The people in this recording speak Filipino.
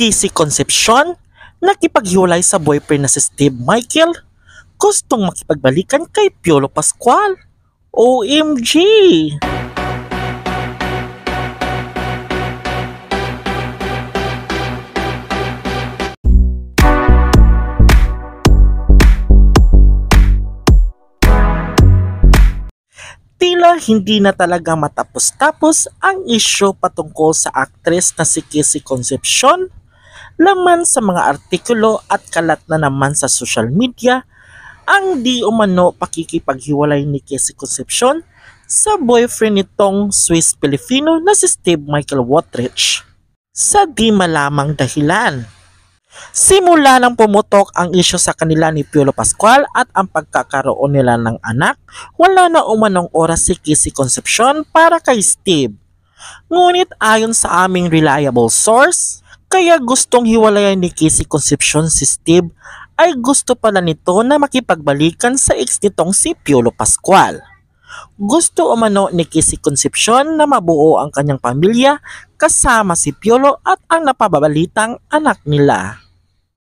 Kissy Concepcion, nakipaghiwalay sa boyfriend na si Steve Michael, gustong makipagbalikan kay Piolo Pascual. OMG! Tila hindi na talaga matapos-tapos ang isyu patungkol sa aktres na si Kissy Concepcion. Laman sa mga artikulo at kalat na naman sa social media ang di umano pakikipaghiwalay ni Kissy Concepcion sa boyfriend nitong Swiss-Filipino na si Steve Michael Wottrich sa di malamang dahilan. Simula nang pumutok ang isyu sa kanila ni Piolo Pascual at ang pagkakaroon nila ng anak, wala na umanong oras si Kissy Concepcion para kay Steve. Ngunit ayon sa aming reliable source, kaya gustong hiwalayan ni Kissy Concepcion si Steve ay gusto pala nito na makipagbalikan sa ex nitong si Piolo Pascual. Gusto umano ni Kissy Concepcion na mabuo ang kanyang pamilya kasama si Piolo at ang napababalitang anak nila.